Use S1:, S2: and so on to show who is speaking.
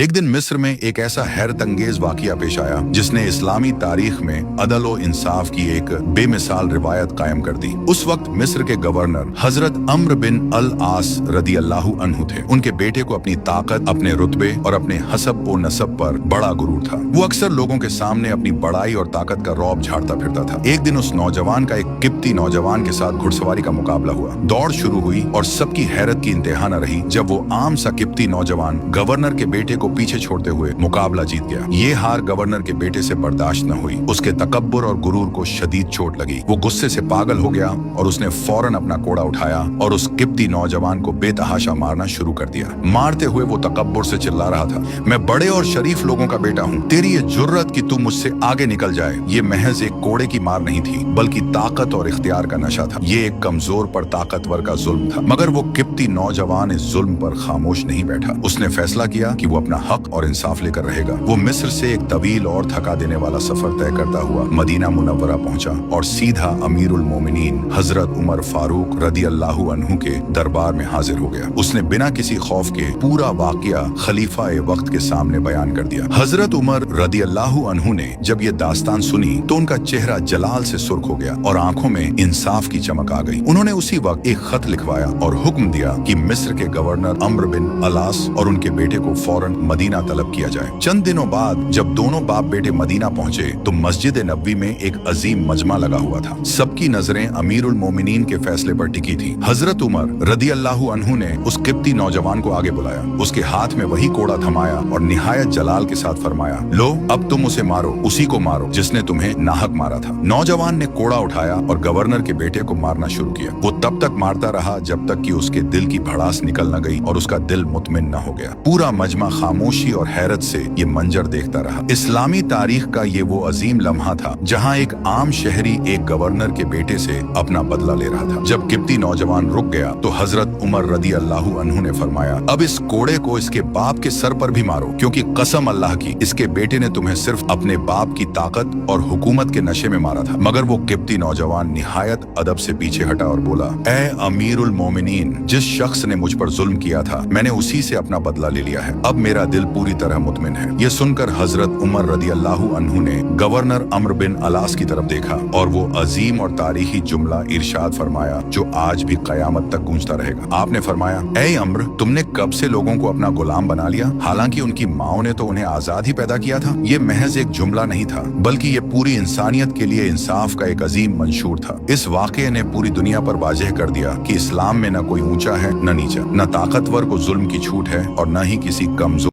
S1: एक दिन मिस्र में एक ऐसा हैरत अंगेज वाकया पेश आया जिसने इस्लामी तारीख में अदल और इंसाफ की एक बेमिसाल रिवायत कायम कर दी। उस वक्त मिस्र के गवर्नर हजरत अम्र बिन अल आस रदी अल्लाहु अन्हु थे। उनके बेटे को अपनी ताकत, अपने रुतबे और अपने हसब और नसब पर बड़ा गुरूर था। वो अक्सर लोगों के सामने अपनी बड़ाई और ताकत का रौब झाड़ता फिरता था। एक दिन उस नौजवान का एक किप्ती नौजवान के साथ घुड़सवारी का मुकाबला हुआ। दौड़ शुरू हुई और सबकी हैरत की इंतहा न रही जब वो आम सा किप्ती नौजवान गवर्नर के बेटे को पीछे छोड़ते हुए मुकाबला जीत गया। ये हार गवर्नर के बेटे से बर्दाश्त न हुई। उसके तकब्बुर और गुरूर को शदीद चोट लगी। वो गुस्से से पागल हो गया और उसने फौरन अपना कोड़ा उठाया और उस किप्ती नौजवान को बेतहाशा मारना शुरू कर दिया। मारते हुए वो तकब्बुर से चिल्ला रहा था, मैं बड़े और शरीफ लोगों का बेटा हूँ। तेरी ये जुर्रत कि तू मुझसे आगे निकल जाए, ये महज एक कोड़े की मार नहीं थी, बल्कि ताकत और इख्तियार का नशा था। ये एक कमजोर पर ताकतवर का जुल्म था। मगर वो किप्ती नौजवान इस जुल्म पर खामोश नहीं बैठा। उसने फैसला किया कि वो अपना हक और इंसाफ लेकर रहेगा। वो मिस्र से एक तवील और थका देने वाला सफर तय करता हुआ मदीना मुनव्वरा पहुंचा और सीधा अमीरुल मोमिनीन हजरत उमर फारूक रदी अल्लाहु अन्हु के दरबार में हाजिर हो गया। उसने बिना किसी खौफ के पूरा वाकया खलीफा ए वक्त के सामने बयान कर दिया। हजरत उमर रदी अल्लाहु अन्हु ने जब ये दास्तान सुनी तो उनका चेहरा जलाल से सुर्ख हो गया और आंखों में इंसाफ की चमक आ गई। उन्होंने उसी वक्त एक खत लिखवाया और हुक्म दिया कि मिस्र के गवर्नर अम्र बिन अलास और उनके बेटे को फौरन मदीना तलब किया जाए। चंद दिनों बाद जब दोनों बाप बेटे मदीना पहुंचे तो मस्जिद नबवी में एक अजीम मजमा लगा हुआ था। सबकी नजरें अमीरुल मोमिनीन के फैसले पर टिकी थी। हजरत उमर रदी अल्लाहु अन्हु ने उस किप्ती नौजवान को आगे बुलाया, उसके हाथ में वही कोड़ा थमाया और निहायत जलाल के साथ फरमाया, लो अब तुम उसे मारो, उसी को मारो जिसने तुम्हें नाहक मारा था। नौजवान ने कोड़ा उठाया और गवर्नर के बेटे को मारना शुरू किया। वो तब तक मारता रहा जब तक कि उसके दिल की भड़ास निकल न गई और उसका दिल मुतमिन न हो गया। पूरा मजमा खामोशी और हैरत से ये मंजर देखता रहा। इस्लामी तारीख का ये वो अजीम लम्हा था जहां एक आम शहरी एक गवर्नर के बेटे से अपना बदला ले रहा था। जब किप्ती नौजवान रुक गया तो हजरत उमर रदी अल्लाहु अन्हु ने फरमाया, अब इस कोड़े को इसके बाप के सर पर भी मारो, क्योंकि कसम अल्लाह की इसके बेटे ने तुम्हें सिर्फ अपने बाप की ताकत और हुकूमत के नशे में मारा था। मगर वो किप्ती नौजवान निहायत अदब से पीछे हटा और बोला, ए अमीरुल मोमिनीन, जिस शख्स ने मुझ पर जुल्म किया था मैंने उसी से अपना बदला ले लिया है। अब मेरा दिल पूरी तरह मुतमिन है। ये सुनकर हजरत उमर रदी अल्लाहु अन्हु ने गवर्नर अम्र बिन अलास की तरफ देखा और वो अजीम और तारीखी जुमला इरशाद फरमाया जो आज भी कयामत तक गूंजता रहेगा। आपने फरमाया, ए अम्र, तुमने कब से लोगों को अपना गुलाम बना लिया? हालांकि उनकी माओ ने तो उन्हें आजाद ही पैदा किया था। ये महज एक जुमला नहीं था, बल्कि ये पूरी इंसानियत के लिए इंसाफ का एक अजीम मंशूर था। इस वाकये ने पूरी दुनिया पर वाज़ेह कर दिया कि इस्लाम में न कोई ऊंचा है न नीचा, न ताकतवर को जुल्म की छूट है और न ही किसी कमजोर